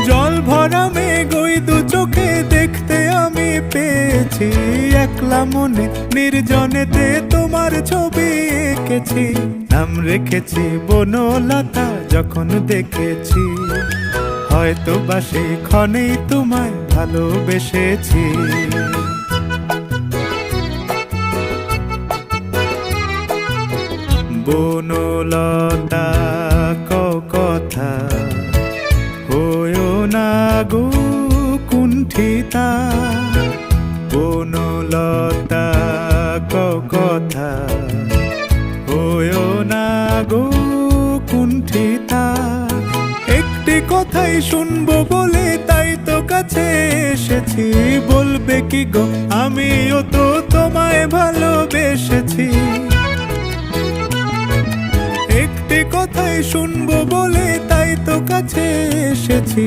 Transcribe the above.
জল ভরা মেঘ ওই দু চোখে দেখতে আমি পেয়েছি, একলা মনে নির্জনেতে তোমার ছবি এঁকেছি। নাম রেখেছি বনলতা যখন দেখেছি, হয়তো বা সেই ক্ষণেই তোমায় ভালোবেসেছি। বনলতা কথা হয়ো না গো কুণ্ঠিতা, বনলতা কথা হয়ো না গো কুণ্ঠিতা। একটি কথাই শুনবো বলে তাই তো কাছে এসেছি, বলবে কি গো আমিও তো তোমায় ভালোবেসেছি। একটি কথাই শুনবো বলে তাই তো কাছে এসেছি,